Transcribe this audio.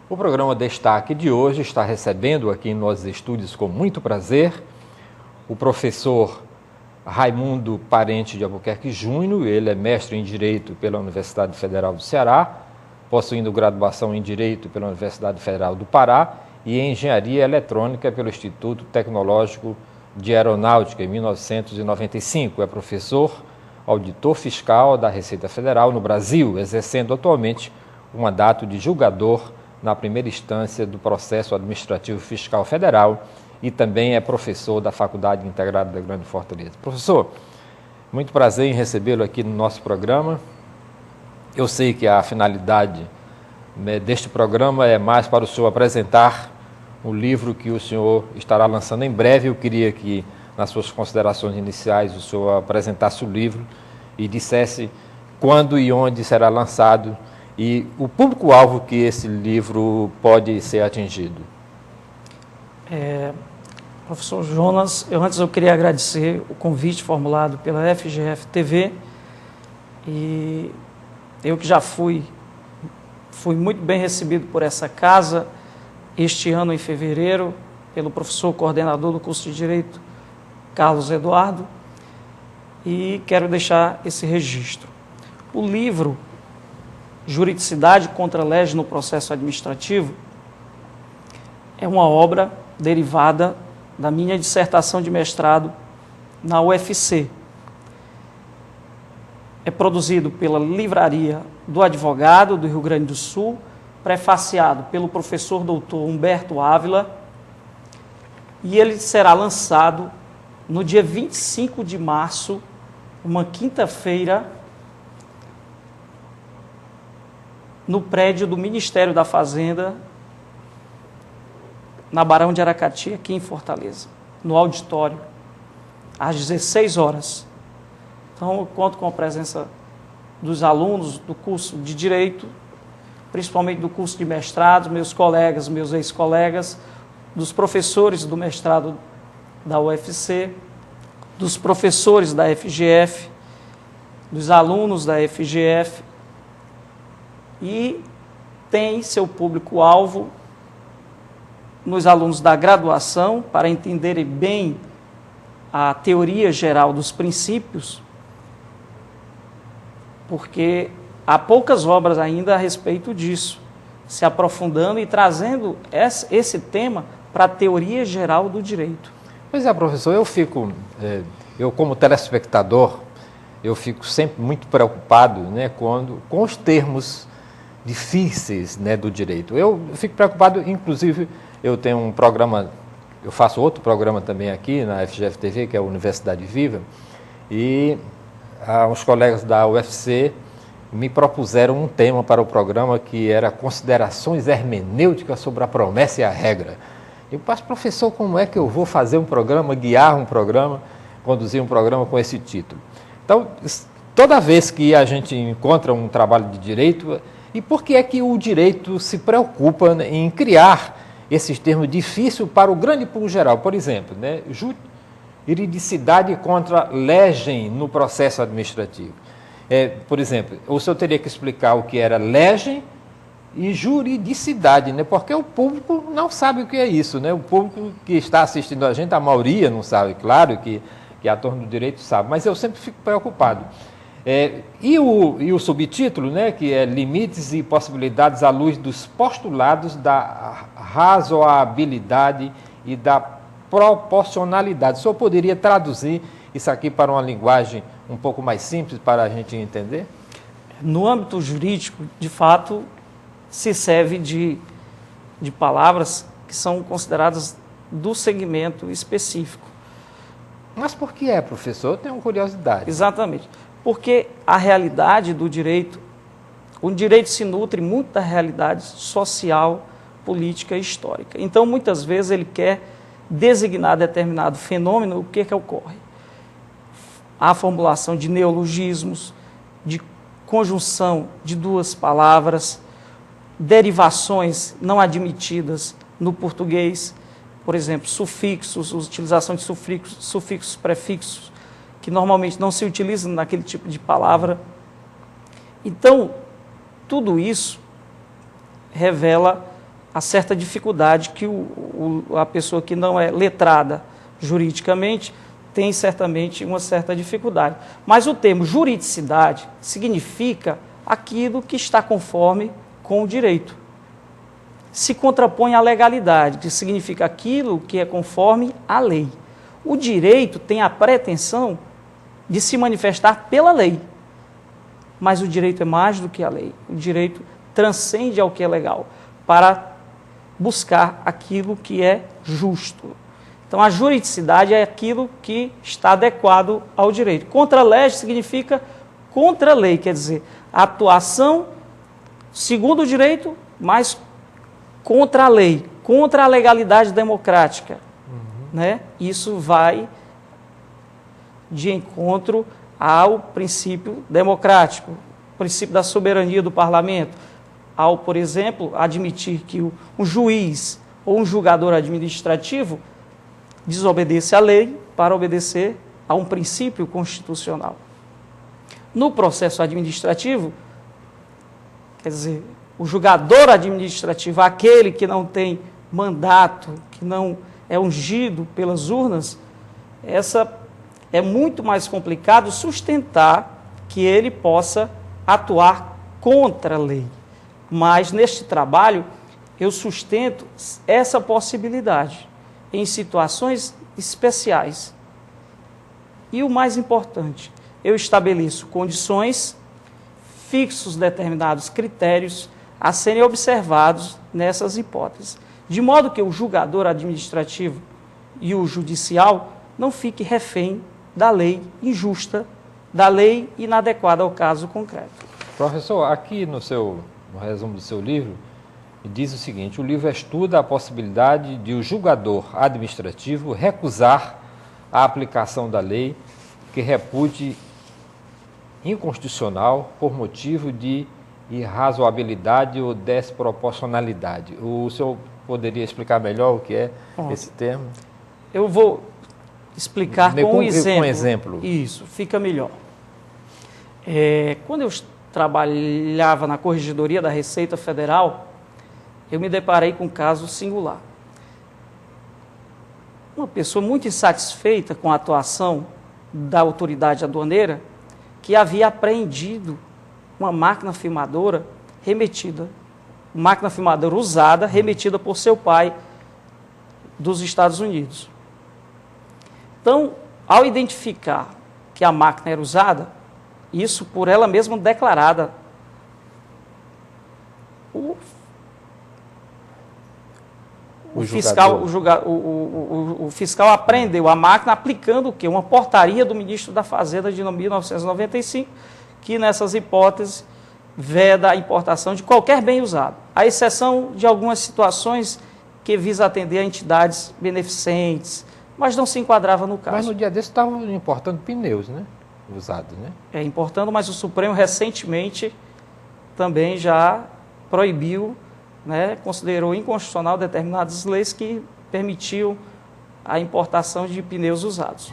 O programa Destaque de hoje está recebendo aqui em nossos estúdios com muito prazer o professor Raimundo Parente de Albuquerque Júnior. Ele é mestre em Direito pela Universidade Federal do Ceará, possuindo graduação em Direito pela Universidade Federal do Pará e em Engenharia Eletrônica pelo Instituto Tecnológico de Aeronáutica em 1995. É professor, auditor fiscal da Receita Federal no Brasil, exercendo atualmente o mandato de julgador na primeira instância do processo administrativo fiscal federal e também é professor da Faculdade Integrada da Grande Fortaleza. Professor, muito prazer em recebê-lo aqui no nosso programa. Eu sei que a finalidade deste programa é mais para o senhor apresentar o livro que o senhor estará lançando em breve. Eu queria que, nas suas considerações iniciais, o senhor apresentasse o livro e dissesse quando e onde será lançado e o público-alvo que esse livro pode ser atingido. Professor Jonas, eu queria agradecer o convite formulado pela FGF TV e eu que já fui muito bem recebido por essa casa este ano em fevereiro pelo professor coordenador do curso de Direito, Carlos Eduardo, e quero deixar esse registro. O livro Juridicidade contra a Lege no Processo Administrativo é uma obra derivada da minha dissertação de mestrado na UFC. É produzido pela Livraria do Advogado do Rio Grande do Sul, prefaciado pelo professor doutor Humberto Ávila, e ele será lançado no dia 25 de março, uma quinta-feira, no prédio do Ministério da Fazenda, na Barão de Aracati, aqui em Fortaleza, no auditório, às 16 horas. Então, eu conto com a presença dos alunos do curso de Direito, principalmente do curso de mestrado, meus colegas, meus ex-colegas, dos professores do mestrado da UFC, dos professores da FGF, dos alunos da FGF, e tem seu público-alvo nos alunos da graduação, para entenderem bem a teoria geral dos princípios, porque há poucas obras ainda a respeito disso, se aprofundando e trazendo esse tema para a teoria geral do direito. Pois é, professor, eu como telespectador, eu fico sempre muito preocupado, né, com os termos difíceis, né, do direito. Eu fico preocupado, inclusive, eu tenho um programa, eu faço outro programa também aqui na FGF TV, que é a Universidade Viva, e os colegas da UFC me propuseram um tema para o programa que era considerações hermenêuticas sobre a promessa e a regra. Eu passo, professor, como é que eu vou fazer um programa, guiar um programa, conduzir um programa com esse título? Então, toda vez que a gente encontra um trabalho de direito, e por que é que o direito se preocupa em criar esses termos difíceis para o grande público geral? Por exemplo, né, juridicidade contra legem no processo administrativo. Por exemplo, o senhor teria que explicar o que era legem e juridicidade, né? Porque o público não sabe o que é isso, né? O público que está assistindo a gente, a maioria não sabe, claro que a turma do direito sabe, mas eu sempre fico preocupado. E o subtítulo, né, que é Limites e Possibilidades à luz dos postulados da razoabilidade e da proporcionalidade. O senhor poderia traduzir isso aqui para uma linguagem um pouco mais simples para a gente entender? No âmbito jurídico, de fato, se serve de palavras que são consideradas do segmento específico. Mas por que professor? Eu tenho curiosidade. Exatamente. Porque a realidade do direito, o direito se nutre muito da realidade social, política e histórica. Então, muitas vezes, ele quer designar determinado fenômeno, o que ocorre? A formulação de neologismos, de conjunção de duas palavras, derivações não admitidas no português, por exemplo, sufixos, utilização de sufixos, prefixos, que normalmente não se utilizam naquele tipo de palavra. Então, tudo isso revela a certa dificuldade que a pessoa que não é letrada juridicamente tem certamente uma certa dificuldade. Mas o termo juridicidade significa aquilo que está conforme com o direito. Se contrapõe à legalidade, que significa aquilo que é conforme à lei. O direito tem a pretensão de se manifestar pela lei, mas o direito é mais do que a lei. O direito transcende ao que é legal, para buscar aquilo que é justo. Então, a juridicidade é aquilo que está adequado ao direito. Contra-lege significa contra a lei, quer dizer, a atuação segundo o direito, mas contra a lei, contra a legalidade democrática. Né? Isso vai de encontro ao princípio democrático, o princípio da soberania do parlamento, ao, por exemplo, admitir que um juiz ou um julgador administrativo desobedece à lei para obedecer a um princípio constitucional. No processo administrativo, quer dizer, o julgador administrativo, aquele que não tem mandato, que não é ungido pelas urnas, é muito mais complicado sustentar que ele possa atuar contra a lei. Mas neste trabalho eu sustento essa possibilidade em situações especiais. E o mais importante, eu estabeleço condições, fixos determinados critérios a serem observados nessas hipóteses, de modo que o julgador administrativo e o judicial não fique refém da lei injusta, da lei inadequada ao caso concreto. Professor, aqui no resumo do seu livro, diz o seguinte: o livro estuda a possibilidade de o julgador administrativo recusar a aplicação da lei que repude inconstitucional por motivo de irrazoabilidade ou desproporcionalidade. O senhor poderia explicar melhor o que é esse termo? Eu vou explicar com um exemplo. Com um exemplo. Isso, fica melhor. Quando eu trabalhava na Corregedoria da Receita Federal, eu me deparei com um caso singular. Uma pessoa muito insatisfeita com a atuação da autoridade aduaneira, que havia apreendido uma máquina filmadora usada, remetida por seu pai dos Estados Unidos. Então, ao identificar que a máquina era usada, isso por ela mesma declarada, o fiscal apreendeu a máquina aplicando o quê? Uma portaria do ministro da Fazenda de 1995, que nessas hipóteses veda a importação de qualquer bem usado, à exceção de algumas situações que visa atender a entidades beneficentes, mas não se enquadrava no caso. Mas no dia desse estavam importando pneus, né? Usados, né? Importando, mas o Supremo recentemente também já proibiu, né, considerou inconstitucional determinadas leis que permitiam a importação de pneus usados.